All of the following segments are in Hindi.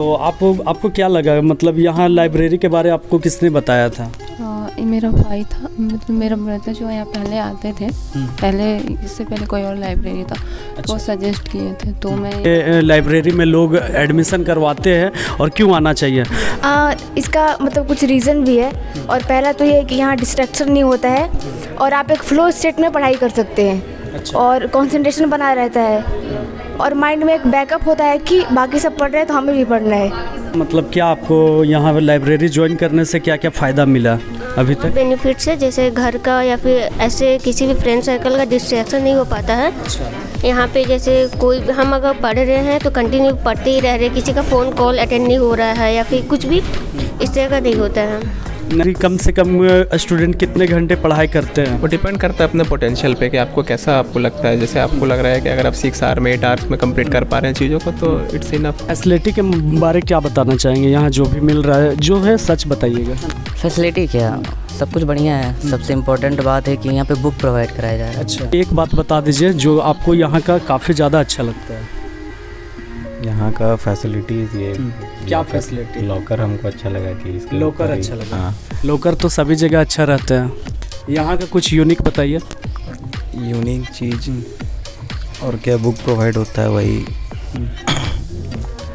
तो आपको क्या लगा, मतलब यहाँ लाइब्रेरी के बारे आपको किसने बताया था? मेरा भाई था, मतलब मेरा ब्रदर जो यहाँ पहले आते थे, पहले इससे पहले कोई और लाइब्रेरी था। अच्छा। वो सजेस्ट किए थे तो मैं लाइब्रेरी में लोग एडमिशन करवाते हैं और क्यों आना चाहिए? इसका मतलब कुछ रीज़न भी है। और पहला तो ये है कि यहाँ डिस्ट्रैक्शन नहीं होता है और आप एक फ्लो स्टेट में पढ़ाई कर सकते हैं। अच्छा। और कंसंट्रेशन बना रहता है और माइंड में एक बैकअप होता है कि बाकी सब पढ़ रहे हैं तो हमें भी पढ़ना है। मतलब क्या आपको यहाँ लाइब्रेरी ज्वाइन करने से क्या क्या फ़ायदा मिला अभी तक? बेनिफिट्स है, जैसे घर का या फिर ऐसे किसी भी फ्रेंड सर्कल का डिस्ट्रैक्शन नहीं हो पाता है। अच्छा। यहाँ पे जैसे कोई हम अगर पढ़ रहे हैं तो कंटिन्यू पढ़ते ही रह रहे, किसी का फ़ोन कॉल अटेंड नहीं हो रहा है या फिर कुछ भी इस तरह का नहीं होता है। नहीं, कम से कम स्टूडेंट कितने घंटे पढ़ाई करते हैं? वो डिपेंड करता है अपने पोटेंशियल पे कि आपको कैसा आपको लगता है। जैसे आपको लग रहा है कि अगर आप 6 आवर में 8 आवर्स में कंप्लीट कर पा रहे हैं चीज़ों को तो इट्स इनफ। फैसिलिटी के बारे क्या बताना चाहेंगे? यहाँ जो भी मिल रहा है जो है सच बताइएगा। फैसिलिटी क्या, सब कुछ बढ़िया है। सबसे इम्पोर्टेंट बात है कि यहाँ पे बुक प्रोवाइड कराया जा रहा है। अच्छा, एक बात बता दीजिए जो आपको यहाँ का काफ़ी ज़्यादा अच्छा लगता है। यहाँ का फैसिलिटीज़ ये क्या फैसिलिटी? लॉकर हमको अच्छा लगा कि इसके लॉकर अच्छा लगा। हाँ, लॉकर तो सभी जगह अच्छा रहता है। यहाँ का कुछ यूनिक बताइए। यूनिक चीज़ और क्या, बुक प्रोवाइड होता है वही।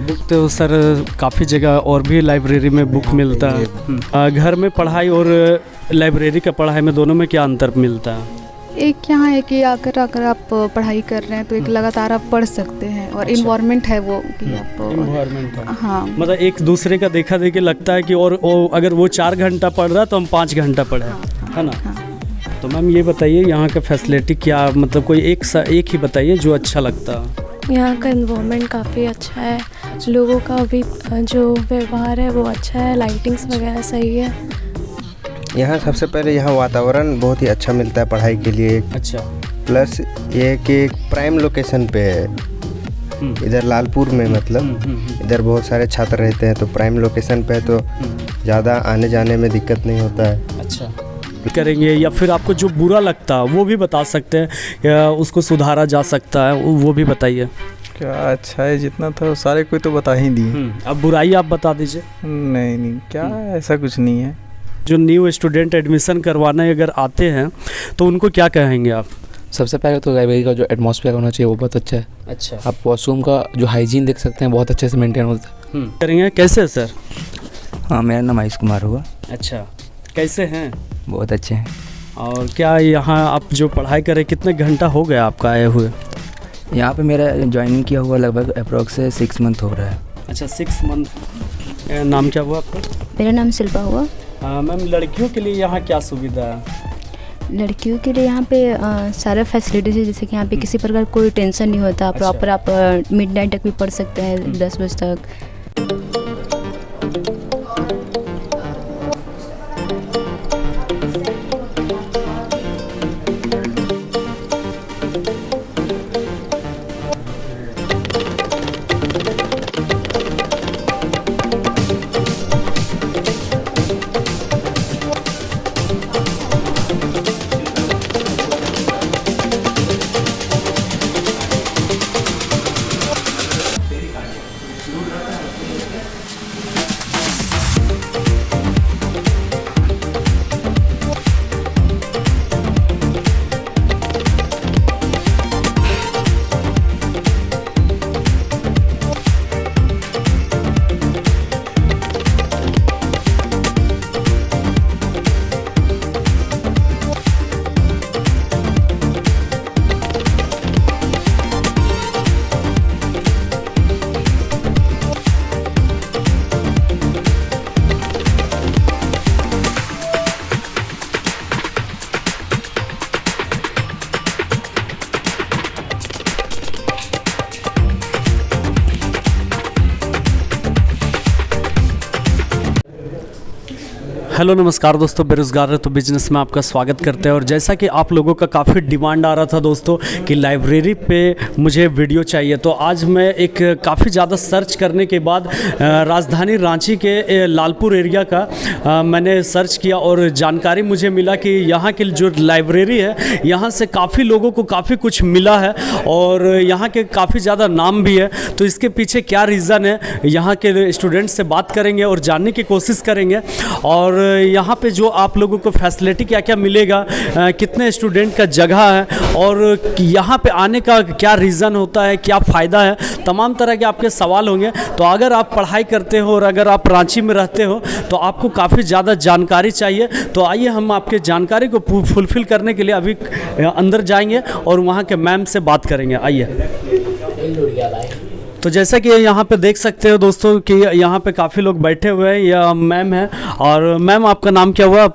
बुक तो सर काफ़ी जगह और भी लाइब्रेरी में बुक मिलता है। घर में पढ़ाई और लाइब्रेरी का पढ़ाई में दोनों में क्या अंतर मिलता है? एक यहाँ है कि अगर आप पढ़ाई कर रहे हैं तो एक लगातार आप पढ़ सकते हैं और इन्वायरमेंट है वो कि आप इन्वायरमेंट है। हाँ, मतलब एक दूसरे का देखा देखी लगता है कि और अगर वो 4 घंटा पढ़ रहा है तो हम 5 घंटा पढ़े। हाँ, है ना? हाँ। तो मैम ये बताइए यहाँ का फैसिलिटी क्या, मतलब कोई एक ही बताइए जो अच्छा लगता है। यहाँ का इन्वायरमेंट काफ़ी अच्छा है, लोगों का भी जो व्यवहार है वो अच्छा है, लाइटिंग्स वगैरह सही है। यहाँ सबसे पहले यहाँ वातावरण बहुत ही अच्छा मिलता है पढ़ाई के लिए। अच्छा। प्लस ये कि प्राइम लोकेशन पे है, इधर लालपुर में, मतलब इधर बहुत सारे छात्र रहते हैं तो प्राइम लोकेशन पे है तो ज़्यादा आने जाने में दिक्कत नहीं होता है। अच्छा करेंगे या फिर आपको जो बुरा लगता है वो भी बता सकते हैं या उसको सुधारा जा सकता है वो भी बताइए। क्या अच्छा है, जितना था सारे कोई तो बता ही दिए। अब बुराई आप बता दीजिए। नहीं क्या ऐसा कुछ नहीं है। जो न्यू स्टूडेंट एडमिशन करवाने अगर आते हैं तो उनको क्या कहेंगे आप? सबसे पहले तो लाइब्रेरी का जो एटमॉस्फेयर होना चाहिए वो बहुत अच्छा है। अच्छा। आप वॉशरूम का जो हाइजीन देख सकते हैं, बहुत अच्छे से मेंटेन होता है। करेंगे कैसे सर? हाँ, मेरा नाम आयुष कुमार हुआ। अच्छा, कैसे हैं? बहुत अच्छे हैं। और क्या यहाँ आप जो पढ़ाई करें कितने घंटा हो गया आपका आए हुए? यहाँ पे मेरा ज्वाइनिंग किया हुआ लगभग अप्रोक्स 6 मंथ हो रहा है। अच्छा, 6 मंथ। नाम क्या हुआ आपका? मेरा नाम शिल्पा हुआ। मैम, लड़कियों के लिए यहाँ क्या सुविधा है? लड़कियों के लिए यहाँ पे सारा फैसिलिटीज़ है, जैसे कि यहाँ पे किसी प्रकार कोई टेंशन नहीं होता। अच्छा। प्रॉपर आप मिडनाइट तक भी पढ़ सकते हैं, 10 बजे तक। हेलो नमस्कार दोस्तों, बेरोज़गार है तो बिजनेस में आपका स्वागत करते हैं। और जैसा कि आप लोगों का काफ़ी डिमांड आ रहा था दोस्तों कि लाइब्रेरी पे मुझे वीडियो चाहिए, तो आज मैं एक काफ़ी ज़्यादा सर्च करने के बाद राजधानी रांची के लालपुर एरिया का मैंने सर्च किया और जानकारी मुझे मिला कि यहाँ की जो लाइब्रेरी है यहाँ से काफ़ी लोगों को काफ़ी कुछ मिला है और यहाँ के काफ़ी ज़्यादा नाम भी है। तो इसके पीछे क्या रीज़न है, यहाँ के स्टूडेंट से बात करेंगे और जानने की कोशिश करेंगे। और यहाँ पे जो आप लोगों को फैसिलिटी क्या क्या मिलेगा, कितने स्टूडेंट का जगह है और यहाँ पे आने का क्या रीज़न होता है, क्या फ़ायदा है, तमाम तरह के आपके सवाल होंगे। तो अगर आप पढ़ाई करते हो और अगर आप रांची में रहते हो तो आपको काफ़ी ज़्यादा जानकारी चाहिए। तो आइए हम आपके जानकारी को फुलफ़िल करने के लिए अभी अंदर जाएंगे और वहाँ के मैम से बात करेंगे। आइए। तो जैसा कि यहाँ पे देख सकते हो दोस्तों कि यहाँ पे काफ़ी लोग बैठे हुए हैं, यह मैम है। और मैम आपका नाम क्या हुआ?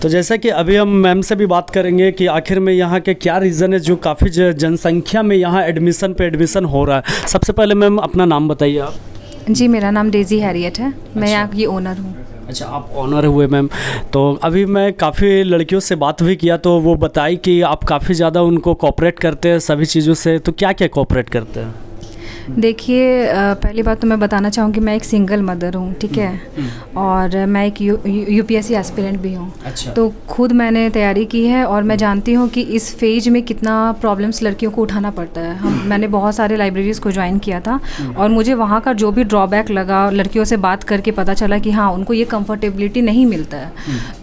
तो जैसा कि अभी हम मैम से भी बात करेंगे कि आखिर में यहाँ के क्या रीज़न है जो काफ़ी जनसंख्या में यहाँ एडमिशन हो रहा है। सबसे पहले मैम अपना नाम बताइए आप। जी, मेरा नाम डेजी हैरियट है। मैं यहाँ की ओनर हूँ। अच्छा, आप ऑनर हुए मैम। तो अभी मैं काफ़ी लड़कियों से बात भी किया तो वो बताई कि आप काफ़ी ज़्यादा उनको कोऑपरेट करते हैं सभी चीज़ों से। तो क्या क्या कोऑपरेट करते हैं? देखिए, पहली बात तो मैं बताना चाहूँगी मैं एक सिंगल मदर हूँ, ठीक है, और मैं एक यूपीएससी एस्पिरेंट भी हूँ। अच्छा। तो खुद मैंने तैयारी की है और मैं जानती हूँ कि इस फेज में कितना प्रॉब्लम्स लड़कियों को उठाना पड़ता है। मैंने बहुत सारे लाइब्रेरीज़ को ज्वाइन किया था और मुझे वहाँ का जो भी ड्रॉबैक लगा, लड़कियों से बात करके पता चला कि हाँ, उनको ये कंफर्टेबिलिटी नहीं मिलता है।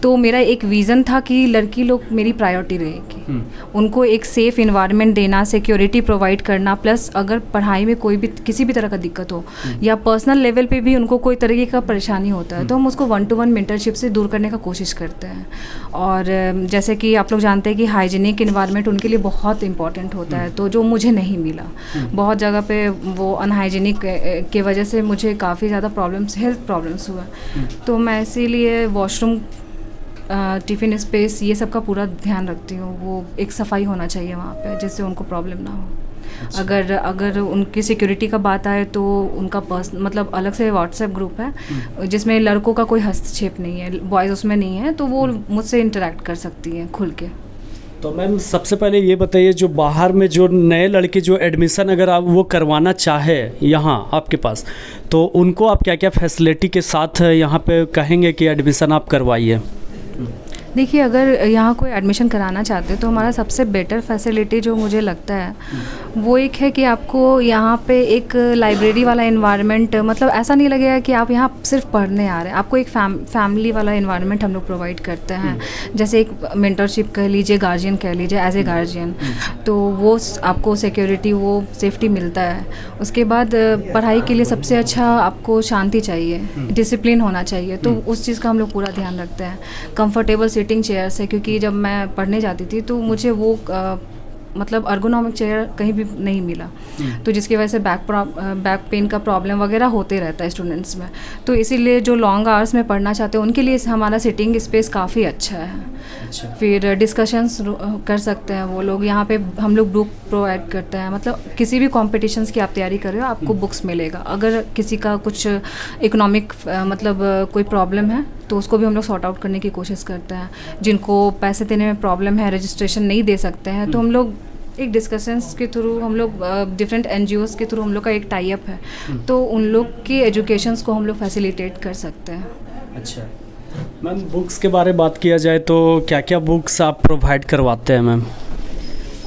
तो मेरा एक विज़न था कि लड़की लोग मेरी प्रायोरिटी रहेगी, उनको एक सेफ़ इन्वायरमेंट देना, सिक्योरिटी प्रोवाइड करना, प्लस अगर पढ़ाई में कोई भी किसी भी तरह का दिक्कत हो या पर्सनल लेवल पे भी उनको कोई तरीके का परेशानी होता है तो हम उसको 1-to-1 मेंटरशिप से दूर करने का कोशिश करते हैं। और जैसे कि आप लोग जानते हैं कि हाइजीनिक इन्वायरमेंट उनके लिए बहुत इंपॉर्टेंट होता है, तो जो मुझे नहीं मिला, बहुत जगह पे वो अनहाइजीनिक के वजह से मुझे काफ़ी ज़्यादा हेल्थ प्रॉब्लम्स हुआ। तो मैं इसीलिए वॉशरूम, टिफ़िन स्पेस, ये सब का पूरा ध्यान रखती हूँ। वो एक सफाई होना चाहिए वहाँ पे जिससे उनको प्रॉब्लम ना हो। अच्छा। अगर उनकी सिक्योरिटी का बात आए तो उनका मतलब अलग से व्हाट्सएप ग्रुप है जिसमें लड़कों का कोई हस्तक्षेप नहीं है, बॉयज़ उसमें नहीं है, तो वो मुझसे इंटरेक्ट कर सकती हैं खुल के। तो मैम सबसे पहले ये बताइए, जो बाहर में जो नए लड़के जो एडमिशन अगर आप वो करवाना चाहे यहाँ आपके पास, तो उनको आप क्या क्या फैसिलिटी के साथ यहाँ पे कहेंगे कि एडमिशन आप करवाइए? देखिए, अगर यहाँ कोई एडमिशन कराना चाहते हैं तो हमारा सबसे बेटर फैसिलिटी जो मुझे लगता है वो एक है कि आपको यहाँ पे एक लाइब्रेरी वाला इन्वायरमेंट, मतलब ऐसा नहीं लगेगा कि आप यहाँ सिर्फ पढ़ने आ रहे हैं। आपको एक फैमिली वाला इन्वायरमेंट हम लोग प्रोवाइड करते हैं। जैसे एक मेंटरशिप कह लीजिए, गार्जियन कह लीजिए, एज ए गार्जियन, तो वो आपको सिक्योरिटी, वो सेफ्टी मिलता है। उसके बाद पढ़ाई के लिए सबसे अच्छा आपको शांति चाहिए, डिसिप्लिन होना चाहिए, तो उस चीज़ का हम लोग पूरा ध्यान रखते हैं। कंफर्टेबल सिटिंग चेयर्स है, क्योंकि जब मैं पढ़ने जाती थी तो मुझे वो मतलब अर्गोनॉमिक चेयर कहीं भी नहीं मिला, तो जिसकी वजह से बैक पेन का प्रॉब्लम वगैरह होते रहता है स्टूडेंट्स में। तो इसीलिए जो लॉन्ग आवर्स में पढ़ना चाहते हैं उनके लिए हमारा सिटिंग स्पेस काफ़ी अच्छा है। अच्छा। फिर डिस्कशंस कर सकते हैं वो लोग। यहाँ पे हम लोग बुक प्रोवाइड करते हैं, मतलब किसी भी कॉम्पिटिशन्स की आप तैयारी कर रहे हो आपको बुक्स मिलेगा। अगर किसी का कुछ इकोनॉमिक मतलब कोई प्रॉब्लम है तो उसको भी हम लोग सॉर्ट आउट करने की कोशिश करते हैं। जिनको पैसे देने में प्रॉब्लम है, रजिस्ट्रेशन नहीं दे सकते हैं, तो हम लोग एक डिस्कशंस के थ्रू, हम लोग डिफरेंट NGOs के थ्रू हम लोग का एक टाई अप है, तो उन लोग की एजुकेशंस को हम लोग फैसिलिटेट कर सकते हैं। अच्छा मैम, बुक्स के बारे में बात किया जाए तो क्या क्या बुक्स आप प्रोवाइड करवाते हैं मैम?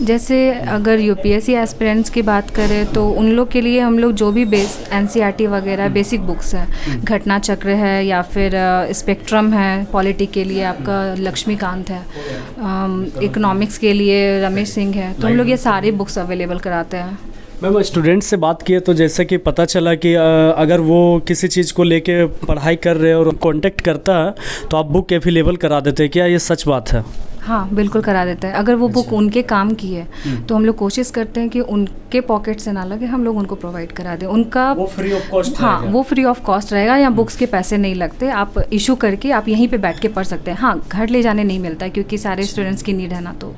जैसे अगर यूपीएससी एस्पिरेंट्स की बात करें तो उन लोग के लिए हम लोग जो भी NCERT वगैरह बेसिक बुक्स है, घटना चक्र है या फिर स्पेक्ट्रम है, पॉलिटी के लिए आपका लक्ष्मीकांत है, इकोनॉमिक्स के लिए रमेश सिंह है, तो हम लोग ये सारे बुक्स अवेलेबल कराते हैं। मैम स्टूडेंट से बात किए तो जैसे कि पता चला कि अगर वो किसी चीज़ को लेके पढ़ाई कर रहे हैं और कांटेक्ट करता है तो आप बुक अवेलेबल करा देते हैं, क्या ये सच बात है? हाँ, बिल्कुल करा देते हैं। अगर वो बुक उनके काम की है तो हम लोग कोशिश करते हैं कि उनके पॉकेट से ना लगे, हम लोग उनको प्रोवाइड करा दें। उनका वो फ्री ऑफ कॉस्ट, हाँ वो फ्री ऑफ कॉस्ट रहेगा। यहाँ बुक्स के पैसे नहीं लगते, आप इशू करके आप यहीं पे बैठ के पढ़ सकते हैं। हाँ, घर ले जाने नहीं मिलता है क्योंकि सारे स्टूडेंट्स की नीड है ना, तो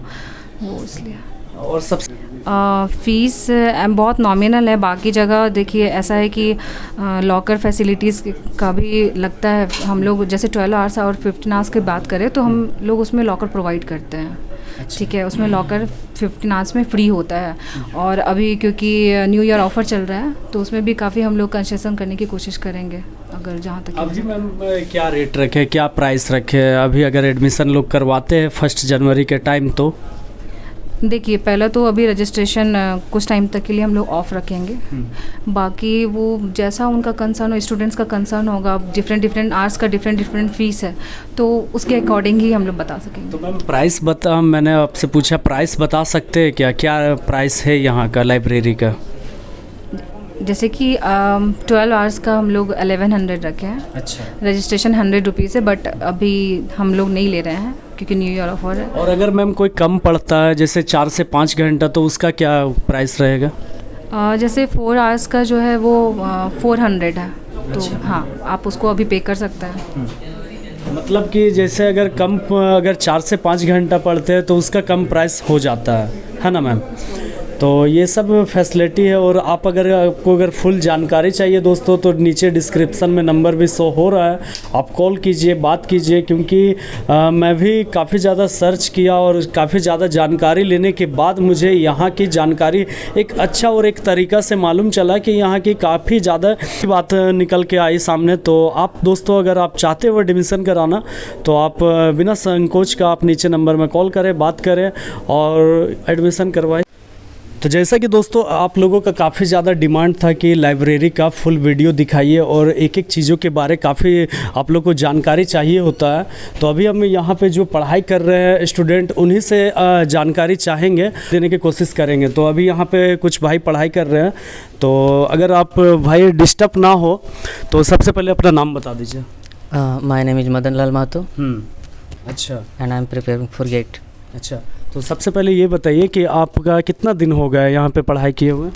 वो इसलिए। और सबसे फ़ीस बहुत नॉमिनल है। बाकी जगह देखिए ऐसा है कि लॉकर फैसिलिटीज़ का भी लगता है। हम लोग जैसे 12 आवर्स और 15 आवर्स की बात करें तो हम लोग उसमें लॉकर प्रोवाइड करते हैं। ठीक है, उसमें लॉकर 15 आवर्स में फ्री होता है। और अभी क्योंकि न्यू ईयर ऑफ़र चल रहा है तो उसमें भी काफ़ी हम लोग कंसेशन करने की कोशिश करेंगे। अगर जहाँ तक अभी मैम क्या रेट रखे, क्या प्राइस रखे अभी अगर एडमिशन लोग करवाते हैं 1 जनवरी के टाइम? तो देखिए पहला तो अभी रजिस्ट्रेशन कुछ टाइम तक के लिए हम लोग ऑफ रखेंगे। बाकी वो जैसा उनका कंसर्न हो, स्टूडेंट्स का कंसर्न होगा, डिफरेंट आवर्स का डिफरेंट फीस है तो उसके अकॉर्डिंग ही हम लोग बता सकेंगे। तो मैम प्राइस मैंने आपसे पूछा प्राइस बता सकते हैं क्या प्राइस है यहाँ का लाइब्रेरी का? जैसे कि 12 आवर्स का हम लोग 1100 रखे हैं। अच्छा। रजिस्ट्रेशन 100 रुपीज़ है, बट अभी हम लोग नहीं ले रहे हैं क्योंकि न्यू ईयर ऑफर है। और अगर मैम कोई कम पड़ता है जैसे 4 से 5 घंटा तो उसका क्या प्राइस रहेगा? जैसे 4 आवर्स का जो है वो 400 है। तो हाँ, आप उसको अभी पे कर सकते हैं। मतलब कि जैसे अगर 4 से 5 घंटा पढ़ते हैं तो उसका कम प्राइस हो जाता है ना मैम? तो ये सब फैसिलिटी है। और आपको अगर फुल जानकारी चाहिए दोस्तों तो नीचे डिस्क्रिप्शन में नंबर भी शो हो रहा है, आप कॉल कीजिए, बात कीजिए। क्योंकि मैं भी काफ़ी ज़्यादा सर्च किया और काफ़ी ज़्यादा जानकारी लेने के बाद मुझे यहाँ की जानकारी एक अच्छा और एक तरीक़ा से मालूम चला कि यहाँ की काफ़ी ज़्यादा बात निकल के आई सामने। तो आप दोस्तों अगर आप चाहते हो एडमिशन कराना तो आप बिना संकोच का आप नीचे नंबर में कॉल करें, बात करें और एडमिशन करवाएं। तो जैसा कि दोस्तों आप लोगों का काफ़ी ज़्यादा डिमांड था कि लाइब्रेरी का फुल वीडियो दिखाइए और एक चीज़ों के बारे काफ़ी आप लोग को जानकारी चाहिए होता है। तो अभी हम यहाँ पे जो पढ़ाई कर रहे हैं स्टूडेंट उन्हीं से जानकारी चाहेंगे, देने की कोशिश करेंगे। तो अभी यहाँ पे कुछ भाई पढ़ाई कर रहे हैं, तो अगर आप भाई डिस्टर्ब ना हो तो सबसे पहले अपना नाम बता दीजिए। My name is Madan Lal Mahato. अच्छा। And I am preparing for GATE. अच्छा, तो सबसे पहले ये बताइए कि आपका कितना दिन हो गया यहाँ पे पढ़ाई किए हुए?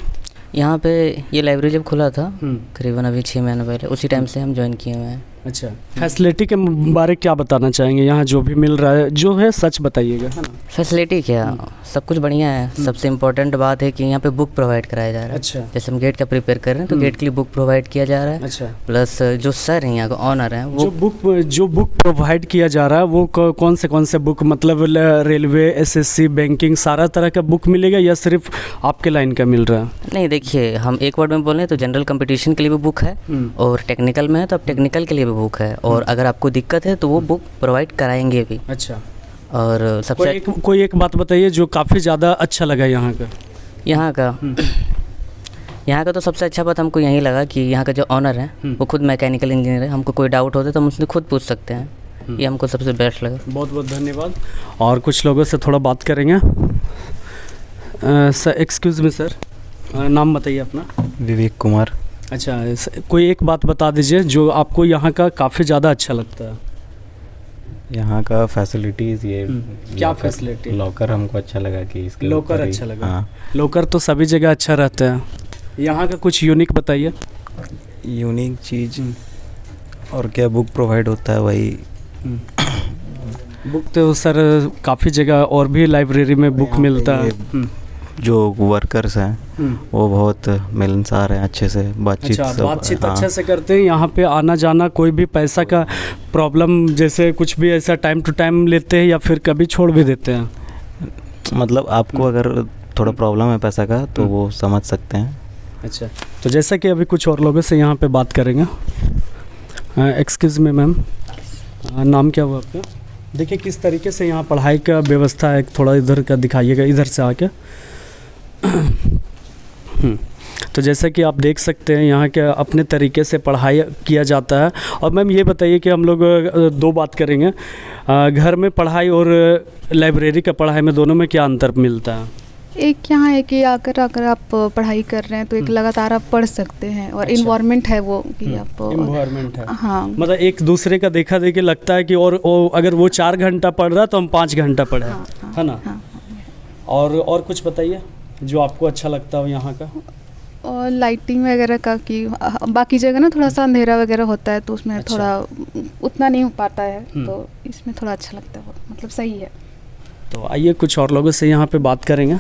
यहाँ पे ये लाइब्रेरी जब खुला था करीबन अभी 6 महीने पहले, उसी टाइम से हम ज्वाइन किए हुए हैं। अच्छा, फैसिलिटी के बारे क्या बताना चाहेंगे? यहाँ जो भी मिल रहा है जो है सच बताइएगा, है ना? फैसिलिटी क्या, सब कुछ बढ़िया है। सबसे इम्पोर्टेंट बात है कि यहाँ पे बुक प्रोवाइड कराया जा रहा है। अच्छा। जैसे हम गेट का प्रिपेयर कर रहे हैं तो गेट के लिए बुक प्रोवाइड किया जा रहा है। अच्छा। प्लस जो सर हैं यहाँ का ऑनर हैं वो जो बुक प्रोवाइड किया जा रहा है वो कौन से बुक, मतलब रेलवे, SSC, बैंकिंग सारा तरह का बुक मिलेगा या सिर्फ आपके लाइन का मिल रहा है? नहीं, देखिए हम एक वर्ड में बोलें तो जनरल कंपटीशन के लिए भी बुक है और टेक्निकल में है तो अब टेक्निकल के लिए भी बुक है। और अगर आपको दिक्कत है तो वो बुक प्रोवाइड कराएंगे भी। अच्छा। और सबसे कोई एक बात बताइए जो काफ़ी ज़्यादा अच्छा लगा यहाँ का। यहाँ का तो सबसे अच्छा बात हमको यही लगा कि यहाँ का जो ऑनर है वो खुद मैकेनिकल इंजीनियर है। हमको कोई डाउट होता है तो हम उससे खुद पूछ सकते हैं। ये हमको सबसे बेस्ट लगा। बहुत बहुत धन्यवाद। और कुछ लोगों से थोड़ा बात करेंगे। सर, एक्सक्यूज़ मी सर, नाम बताइए अपना। विवेक कुमार। अच्छा, कोई एक बात बता दीजिए जो आपको यहाँ का काफ़ी ज़्यादा अच्छा लगता है। यहाँ का फैसिलिटीज़ ये क्या फैसिलिटी? लॉकर हमको अच्छा लगा कि इसके लॉकर अच्छा लगा। हाँ, लॉकर तो सभी जगह अच्छा रहता है। यहाँ का कुछ यूनिक बताइए। यूनिक चीज़ और क्या, बुक प्रोवाइड होता है वही। बुक तो सर काफ़ी जगह और भी लाइब्रेरी में बुक मिलता है। जो वर्कर्स हैं वो बहुत मिलनसार हैं, अच्छे से बातचीत अच्छे से करते हैं। यहाँ पे आना जाना कोई भी पैसा का प्रॉब्लम जैसे कुछ भी ऐसा टाइम टू टाइम लेते हैं या फिर कभी छोड़ भी देते हैं? मतलब आपको अगर थोड़ा प्रॉब्लम है पैसा का तो वो समझ सकते हैं। अच्छा, तो जैसा कि अभी कुछ और लोगों से यहाँ पे बात करेंगे। एक्सक्यूज़ मी मैम, नाम क्या हुआ आपका? देखिए किस तरीके से यहाँ पढ़ाई का व्यवस्था है, थोड़ा इधर का दिखाइएगा, इधर से आके। तो जैसा कि आप देख सकते हैं यहाँ के अपने तरीके से पढ़ाई किया जाता है। और मैम ये बताइए कि हम लोग दो बात करेंगे, घर में पढ़ाई और लाइब्रेरी का पढ़ाई में दोनों में क्या अंतर मिलता है? एक यहाँ है कि अगर आप पढ़ाई कर रहे हैं तो एक लगातार आप पढ़ सकते हैं और इन्वायरमेंट है वो कि आप इन्वायरमेंट है। हाँ, मतलब एक दूसरे का देखा देखी लगता है कि और अगर वो 4 घंटा पढ़ रहा है तो हम 5 घंटा पढ़े। हाँ, है ना? हाँ। और कुछ बताइए जो आपको अच्छा लगता हो यहाँ का। और लाइटिंग वगैरह का कि बाकी जगह ना थोड़ा सा अंधेरा वगैरह होता है तो उसमें अच्छा। थोड़ा उतना नहीं हो पाता है, तो इसमें थोड़ा अच्छा लगता है वो, मतलब सही है। तो आइए कुछ और लोगों से यहाँ पे बात करेंगे।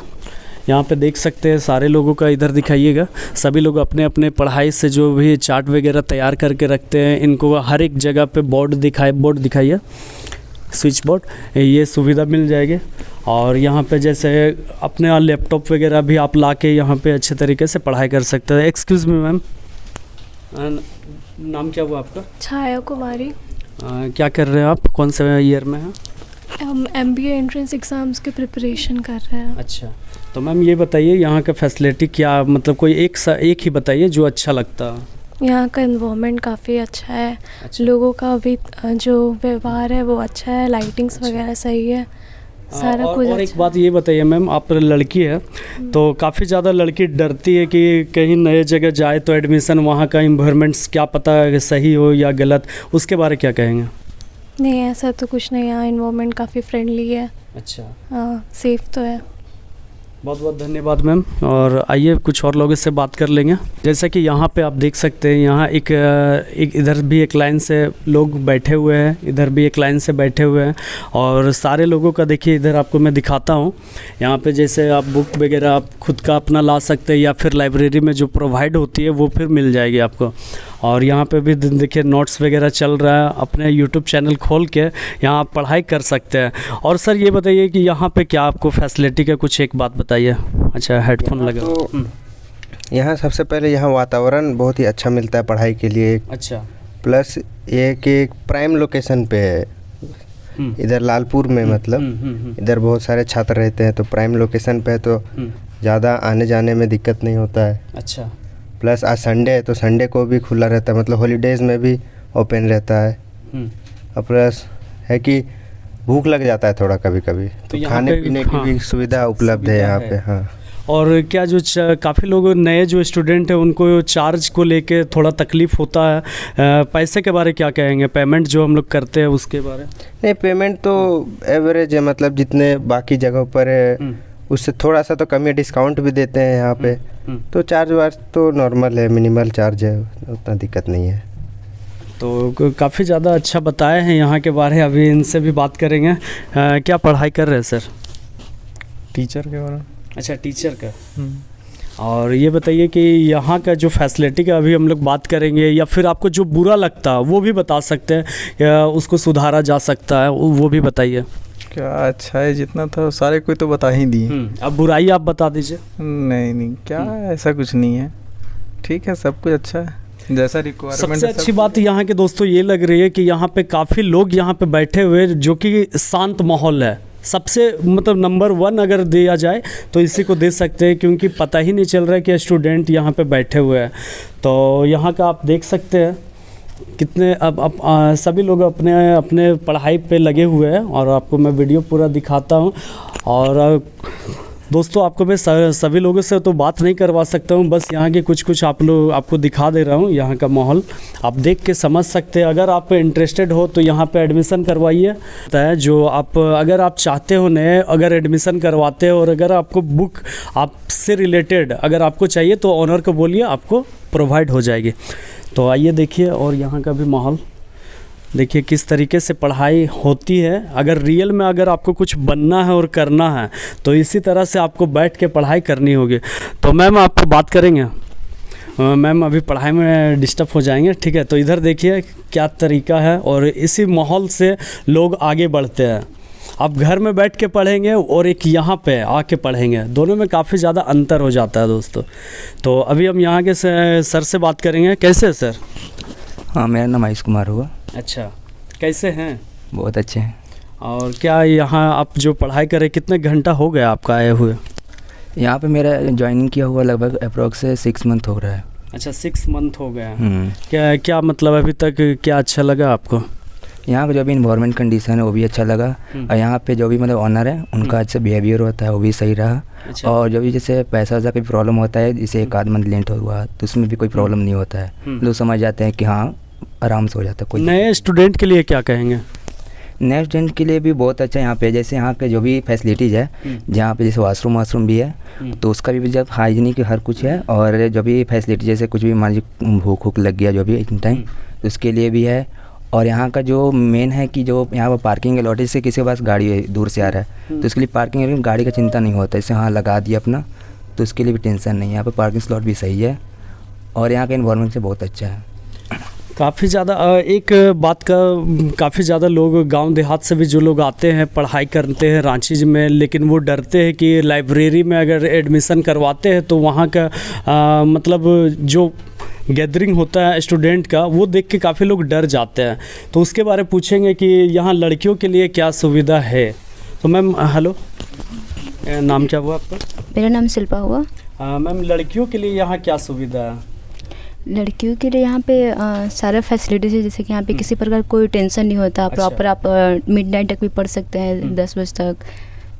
यहाँ पे देख सकते हैं सारे लोगों का, इधर दिखाइएगा, सभी लोग अपने अपने पढ़ाई से जो भी चार्ट वगैरह तैयार करके रखते हैं, इनको हर एक जगह पे बोर्ड दिखाइए, स्विच बोर्ड, ये सुविधा मिल जाएगी। और यहाँ पे जैसे अपने लैपटॉप वगैरह भी आप ला के यहाँ पे अच्छे तरीके से पढ़ाई कर सकते हैं। एक्सक्यूज़ मी मैम, नाम क्या हुआ आपका? छाया कुमारी। क्या कर रहे हैं आप, कौन से ईयर में हैं? हम MBA एंट्रेंस एग्ज़ाम्स की प्रिपरेशन कर रहे हैं। अच्छा, तो मैम ये बताइए यहाँ का फैसिलिटी क्या, मतलब कोई एक ही बताइए जो अच्छा लगता है। यहाँ का इन्वायरमेंट काफ़ी अच्छा है। लोगों का भी जो व्यवहार है वो अच्छा है, लाइटिंग्स वगैरह सही है, सारा कुछ। और एक बात ये बताइए मैम, आप लड़की है तो काफ़ी ज़्यादा लड़की डरती है कि कहीं नए जगह जाए तो एडमिशन, वहाँ का इन्वायरमेंट्स क्या पता है सही हो या गलत, उसके बारे क्या कहेंगे? नहीं, ऐसा तो कुछ नहीं, यहाँ इन्वायरमेंट काफ़ी फ्रेंडली है। अच्छा, हाँ, सेफ तो है। बहुत बहुत धन्यवाद मैम। और आइए कुछ और लोगों से बात कर लेंगे। जैसा कि यहाँ पे आप देख सकते हैं, यहाँ एक इधर भी एक लाइन से लोग बैठे हुए हैं, इधर भी एक लाइन से बैठे हुए हैं, और सारे लोगों का देखिए इधर आपको मैं दिखाता हूँ। यहाँ पे जैसे आप बुक वगैरह आप खुद का अपना ला सकते हैं, या फिर लाइब्रेरी में जो प्रोवाइड होती है वो फिर मिल जाएगी आपको। और यहाँ पे भी देखिए नोट्स वगैरह चल रहा है, अपने यूट्यूब चैनल खोल के यहाँ आप पढ़ाई कर सकते हैं। और सर ये बताइए कि यहाँ पे क्या आपको फैसिलिटी का कुछ एक बात बताइए। अच्छा, हेडफोन लगा तो यहाँ सबसे पहले यहाँ वातावरण बहुत ही अच्छा मिलता है पढ़ाई के लिए। अच्छा, प्लस ये कि एक प्राइम लोकेशन पे है इधर लालपुर में, मतलब इधर बहुत सारे छात्र रहते हैं, तो प्राइम लोकेशन पे है तो ज़्यादा आने जाने में दिक्कत नहीं होता है। अच्छा, प्लस आज संडे है तो संडे को भी खुला रहता है, मतलब हॉलीडेज़ में भी ओपन रहता है। और प्लस है कि भूख लग जाता है थोड़ा कभी कभी, तो खाने पीने की भी सुविधा उपलब्ध है यहाँ पे। हाँ, और क्या जो काफ़ी लोग नए जो स्टूडेंट हैं उनको चार्ज को लेके थोड़ा तकलीफ़ होता है, पैसे के बारे क्या कहेंगे, पेमेंट जो हम लोग करते हैं उसके बारे? नहीं, पेमेंट तो एवरेज है, मतलब जितने बाकी जगहों पर है उससे थोड़ा सा तो कमी, डिस्काउंट भी देते हैं यहाँ पे। तो चार्ज वार्ज तो नॉर्मल है, मिनिमल चार्ज है, उतना दिक्कत नहीं है। तो काफ़ी ज़्यादा अच्छा बताए हैं यहाँ के बारे, अभी इनसे भी बात करेंगे। क्या पढ़ाई कर रहे हैं सर? टीचर के बारे में। अच्छा, टीचर का। और ये बताइए कि यहाँ का जो फैसिलिटी का अभी हम लोग बात करेंगे, या फिर आपको जो बुरा लगता है वो भी बता सकते हैं, या उसको सुधारा जा सकता है वो भी बताइए। क्या अच्छा है, जितना था सारे कोई तो बता ही दिए। अब बुराई आप बता दीजिए। नहीं, क्या ऐसा कुछ नहीं है, ठीक है, सब कुछ अच्छा है जैसा रिक्वायरमेंट। सबसे अच्छी बात यहाँ के दोस्तों ये लग रही है कि यहाँ पे काफ़ी लोग यहाँ पे बैठे हुए, जो कि शांत माहौल है। सबसे मतलब नंबर 1 अगर दिया जाए तो इसी को दे सकते हैं, क्योंकि पता ही नहीं चल रहा है कि स्टूडेंट यहाँ पे बैठे हुए हैं। तो यहाँ का आप देख सकते हैं कितने अब सभी लोग अपने अपने पढ़ाई पे लगे हुए हैं, और आपको मैं वीडियो पूरा दिखाता हूँ। और दोस्तों आपको मैं सभी लोगों से तो बात नहीं करवा सकता हूँ, बस यहाँ के कुछ आपको दिखा दे रहा हूँ। यहाँ का माहौल आप देख के समझ सकते हैं। अगर आप इंटरेस्टेड हो तो यहाँ पे एडमिशन करवाइए। जो आप अगर आप चाहते हो नए अगर एडमिशन करवाते हो, और अगर आपको बुक आपसे रिलेटेड अगर आपको चाहिए तो ऑनर को बोलिए, आपको प्रोवाइड हो जाएगी। तो आइए देखिए, और यहाँ का भी माहौल देखिए किस तरीके से पढ़ाई होती है। अगर रियल में अगर आपको कुछ बनना है और करना है तो इसी तरह से आपको बैठ के पढ़ाई करनी होगी। तो मैम आपको बात करेंगे, मैम अभी पढ़ाई में डिस्टर्ब हो जाएंगे, ठीक है? तो इधर देखिए क्या तरीका है, और इसी माहौल से लोग आगे बढ़ते हैं। आप घर में बैठ के पढ़ेंगे और एक यहाँ पे आके पढ़ेंगे, दोनों में काफ़ी ज़्यादा अंतर हो जाता है दोस्तों। तो अभी हम यहाँ के सर से बात करेंगे। कैसे है सर? हाँ, मेरा नाम आयुष कुमार हुआ। अच्छा, कैसे हैं? बहुत अच्छे हैं। और क्या यहाँ आप जो पढ़ाई करें कितने घंटा हो गया आपका आए हुए? यहाँ पे मेरा ज्वाइनिंग किया हुआ लगभग अप्रोक्स 6 मंथ हो रहा है। अच्छा, 6 मंथ हो गया। क्या मतलब अभी तक क्या अच्छा लगा आपको? यहाँ पे जो भी इन्वायरमेंट कंडीशन है वो भी अच्छा लगा, और यहाँ पे जो भी मतलब ऑनर है उनका अच्छा बिहेवियर होता है वो भी सही रहा। अच्छा। और जो भी जैसे पैसा वैसा कोई प्रॉब्लम होता है, जैसे एक आध मंथ लेट हुआ तो उसमें भी कोई प्रॉब्लम नहीं होता है, लोग समझ जाते हैं कि हाँ आराम से हो जाता है। कोई नए स्टूडेंट के लिए क्या कहेंगे? नए स्टूडेंट के लिए भी बहुत अच्छा यहाँ पे, जैसे यहाँ पे जो भी फैसिलिटीज़ है, जहाँ पे जैसे वाशरूम भी है, तो उसका भी जब हाइजीनिक हर कुछ है। और जो भी फैसिलिटी जैसे कुछ भी मान लीजिए भूख लग गया जो भी इन टाइम, तो उसके लिए भी है। और यहाँ का जो मेन है कि जो यहाँ पर पार्किंग लॉट से किसी के पास गाड़ी दूर से आ रहा है तो इसके लिए पार्किंग गाड़ी का चिंता नहीं होता, इसे हाँ लगा दिया अपना, तो इसके लिए भी टेंशन नहीं है। यहाँ पर पार्किंग स्लॉट भी सही है और यहाँ का इन्वायरमेंट से बहुत अच्छा है। काफ़ी ज़्यादा एक बात का काफ़ी ज़्यादा लोग गांव देहात से भी जो लोग आते हैं पढ़ाई करते हैं रांची में, लेकिन वो डरते हैं कि लाइब्रेरी में अगर एडमिशन करवाते हैं तो वहाँ का मतलब जो गैदरिंग होता है स्टूडेंट का वो देख के काफ़ी लोग डर जाते हैं। तो उसके बारे में पूछेंगे कि यहाँ लड़कियों के लिए क्या सुविधा है। तो मैम हेलो, नाम क्या हुआ आपका? मेरा नाम शिल्पा हुआ। मैम लड़कियों के लिए यहाँ क्या सुविधा है? लड़कियों के लिए यहाँ पे सारा फैसिलिटीज़ है, जैसे कि यहाँ पे किसी प्रकार कोई टेंशन नहीं होता। प्रॉपर आप मिडनाइट तक भी पढ़ सकते हैं, 10 बजे तक,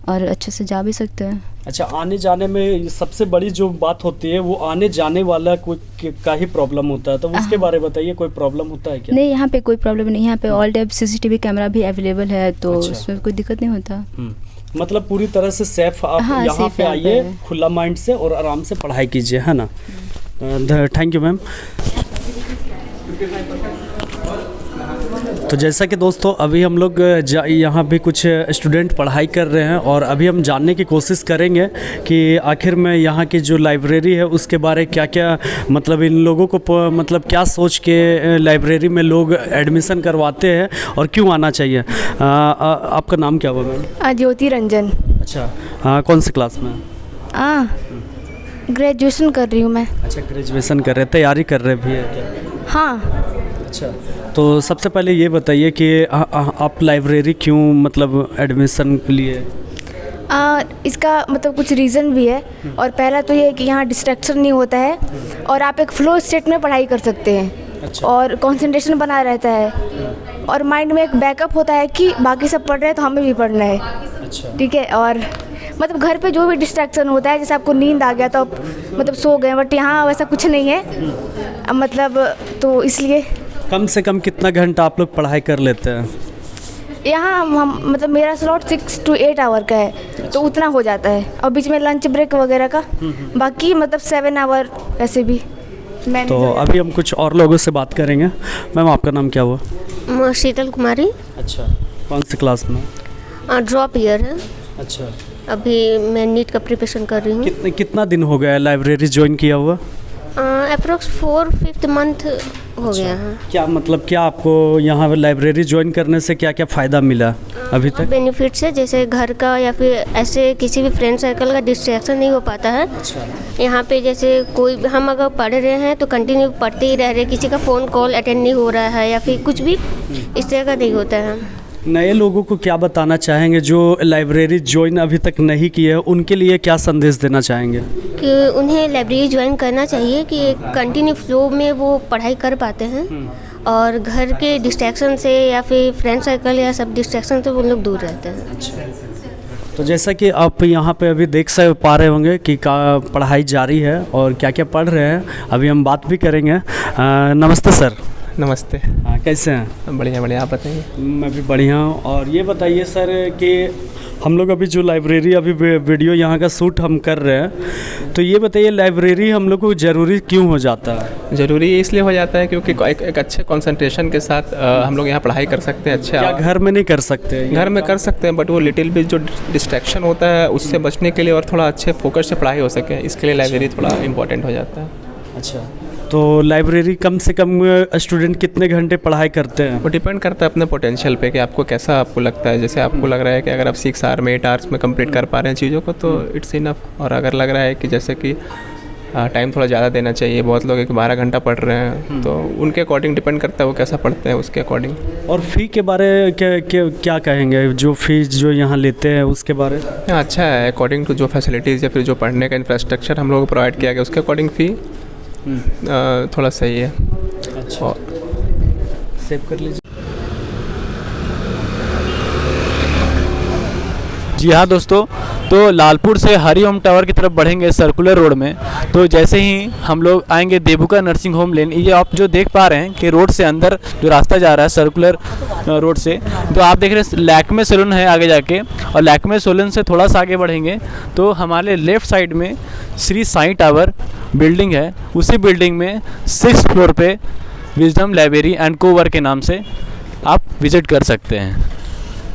और अच्छे से जा भी सकते हैं। अच्छा, आने जाने में सबसे बड़ी जो बात होती है वो आने जाने वाला कोई का ही प्रॉब्लम होता है, तो उसके बारे में बताइए, कोई प्रॉब्लम होता है क्या? नहीं, यहाँ पे कोई प्रॉब्लम नहीं। यहाँ पे ऑल टाइप CCTV कैमरा भी अवेलेबल है, तो उसमें कोई दिक्कत नहीं होता। मतलब पूरी तरह से सेफ आप यहाँ पे आइए खुला माइंड से और आराम से पढ़ाई कीजिए, है ना। Thank you ma'am. तो जैसा कि दोस्तों अभी हम लोग यहाँ भी कुछ स्टूडेंट पढ़ाई कर रहे हैं और अभी हम जानने की कोशिश करेंगे कि आखिर में यहाँ की जो लाइब्रेरी है उसके बारे क्या क्या मतलब इन लोगों को मतलब क्या सोच के लाइब्रेरी में लोग एडमिशन करवाते हैं और क्यों आना चाहिए। आपका नाम क्या हुआ मैम? ज्योति रंजन। अच्छा, कौन सी क्लास में? ग्रेजुएशन कर रही हूँ मैं। अच्छा, ग्रेजुएशन कर रहे, तैयारी कर रहे भी है क्या? हाँ। अच्छा, तो सबसे पहले ये बताइए कि आप लाइब्रेरी क्यों मतलब एडमिशन लिए? इसका मतलब कुछ रीज़न भी है, और पहला तो ये है कि यहाँ डिस्ट्रैक्शन नहीं होता है और आप एक फ्लो स्टेट में पढ़ाई कर सकते हैं। अच्छा। और कंसंट्रेशन बना रहता है और माइंड में एक बैकअप होता है कि बाकी सब पढ़ रहे हैं तो हमें भी पढ़ना है। अच्छा। ठीक है। और मतलब घर पे जो भी डिस्ट्रैक्शन होता है, जैसे आपको नींद आ गया तो आप मतलब सो गए, बट यहाँ वैसा कुछ नहीं है मतलब, तो इसलिए। कम से कम कितना घंटा आप लोग पढ़ाई कर लेते हैं? यहाँ हम मतलब मेरा स्लॉट 6 to 8 आवर का है, तो उतना हो जाता है, और बीच में लंच ब्रेक वगैरह का बाकी मतलब 7 आवर ऐसे भी। तो अभी हम कुछ और लोगों से बात करेंगे। मैम आपका नाम क्या हुआ? शीतल कुमारी। अच्छा, कौन सी क्लास में? ड्रॉप ईयर है। अच्छा, अभी मैं नीट का प्रिपरेशन कर रही हूँ। कितना दिन हो गया है लाइब्रेरी ज्वाइन किया हुआ? अप्रोक्स 4-5 मंथ हो गया है। क्या मतलब क्या आपको यहाँ लाइब्रेरी ज्वाइन करने से क्या क्या फ़ायदा मिला अभी तक? बेनिफिट्स है, जैसे घर का या फिर ऐसे किसी भी फ्रेंड सर्कल का डिस्ट्रैक्शन नहीं हो पाता है। अच्छा। यहाँ पे जैसे कोई हम अगर पढ़ रहे हैं तो कंटिन्यू पढ़ते ही रह रहे, किसी का फ़ोन कॉल अटेंड नहीं हो रहा है या फिर कुछ भी इस तरह का नहीं होता है। नए लोगों को क्या बताना चाहेंगे जो लाइब्रेरी ज्वाइन अभी तक नहीं की है, उनके लिए क्या संदेश देना चाहेंगे? कि उन्हें लाइब्रेरी ज्वाइन करना चाहिए कि कंटिन्यू फ्लो में वो पढ़ाई कर पाते हैं और घर के डिस्ट्रैक्शन से या फिर फ्रेंड सर्कल या सब डिस्ट्रैक्शन से वो लोग दूर रहते हैं। तो जैसा कि आप यहाँ पे अभी देख पा रहे होंगे कि पढ़ाई जारी है और क्या क्या पढ़ रहे हैं, अभी हम बात भी करेंगे। नमस्ते सर। नमस्ते। हाँ, कैसे हैं? बढ़िया बढ़िया, आप बताइए। मैं भी बढ़िया हूँ। और ये बताइए सर कि हम लोग अभी जो लाइब्रेरी अभी वीडियो यहाँ का शूट हम कर रहे हैं, तो ये बताइए लाइब्रेरी हम लोग को ज़रूरी क्यों हो जाता है? ज़रूरी इसलिए हो जाता है क्योंकि एक अच्छे कंसंट्रेशन के साथ हम लोग यहाँ पढ़ाई कर सकते हैं। अच्छे क्या घर में नहीं कर सकते? घर में कर सकते हैं, बट वो लिटिल बिट जो डिस्ट्रैक्शन होता है उससे बचने के लिए और थोड़ा अच्छे फोकस से पढ़ाई हो सके, इसके लिए लाइब्रेरी थोड़ा इंपॉर्टेंट हो जाता है। अच्छा, तो लाइब्रेरी कम से कम स्टूडेंट कितने घंटे पढ़ाई करते हैं? वो डिपेंड करता है अपने पोटेंशियल पे कि आपको कैसा आपको लगता है। जैसे आपको लग रहा है कि अगर आप 6 आवर में 8 आवर्स में कंप्लीट कर पा रहे हैं चीज़ों को तो इट्स इनफ। और अगर लग रहा है कि जैसे कि टाइम थोड़ा ज़्यादा देना चाहिए, बहुत लोग 12 घंटा पढ़ रहे हैं, तो उनके अकॉर्डिंग डिपेंड करता है वो कैसा पढ़ते हैं, उसके अकॉर्डिंग। और फ़ी के बारे क्या कहेंगे, जो फीस जो यहाँ लेते हैं उसके बारे? अच्छा है, अकॉर्डिंग टू जो फैसिलिटीज़ या फिर जो पढ़ने का इंफ्रास्ट्रक्चर हम लोग को प्रोवाइड किया गया उसके अकॉर्डिंग फ़ी थोड़ा सही है। अच्छा, सेव कर लीजिए। जी हाँ दोस्तों, तो लालपुर से हरिओम टावर की तरफ बढ़ेंगे सर्कुलर रोड में, तो जैसे ही हम लोग आएंगे देबुका नर्सिंग होम लेन, ये आप जो देख पा रहे हैं कि रोड से अंदर जो रास्ता जा रहा है सर्कुलर रोड से, तो आप देख रहे हैं लैक्मे सैलून है आगे जाके, और लैक्मे सैलून से थोड़ा सा आगे बढ़ेंगे तो हमारे लेफ़्ट साइड में श्री साईं टावर बिल्डिंग है। उसी बिल्डिंग में 6th फ्लोर पे विजडम लाइब्रेरी एंड कोवर्क के नाम से आप विज़िट कर सकते हैं।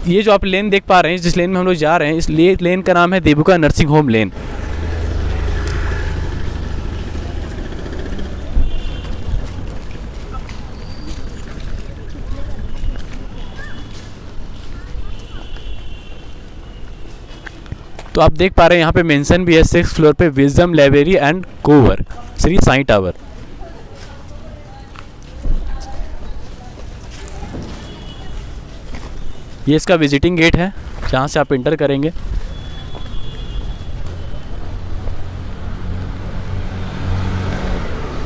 ये जो आप लेन देख पा रहे हैं, जिस लेन में हम लोग जा रहे हैं, इस लेन का नाम है देबुका नर्सिंग होम लेन। तो आप देख पा रहे हैं यहाँ पे मेंशन भी है 6th फ्लोर पे wisdom library and cowork, Shri Sai tower. ये इसका विजिटिंग गेट है जहाँ से आप इंटर करेंगे।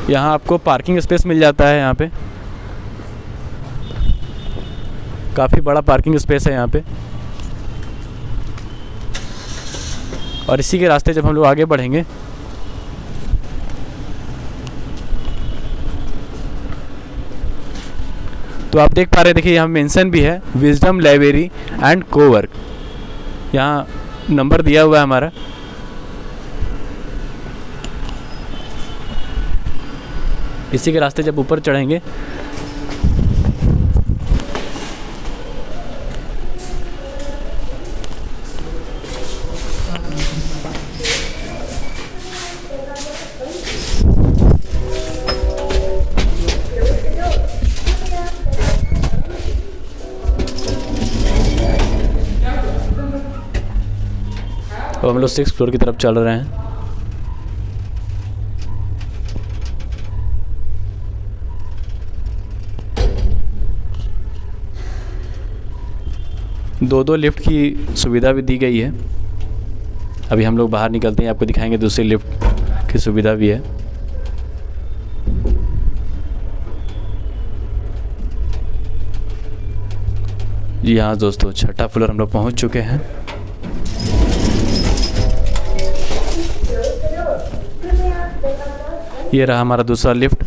यहाँ आपको पार्किंग स्पेस मिल जाता है। यहाँ पे काफ़ी बड़ा पार्किंग स्पेस है यहाँ पे। और इसी के रास्ते जब हम लोग आगे बढ़ेंगे तो आप देख पा रहे हैं, देखिए यहाँ मेंशन भी है विजडम लाइब्रेरी एंड कोवर्क। यहाँ नंबर दिया हुआ है हमारा। इसी के रास्ते जब ऊपर चढ़ेंगे तो हम लोग 6th फ्लोर की तरफ चल रहे हैं। दो लिफ्ट की सुविधा भी दी गई है। अभी हम लोग बाहर निकलते हैं, आपको दिखाएंगे दूसरी लिफ्ट की सुविधा भी है। जी हाँ दोस्तों, 6ठा फ्लोर हम लोग पहुंच चुके हैं। ये रहा हमारा दूसरा लिफ्ट।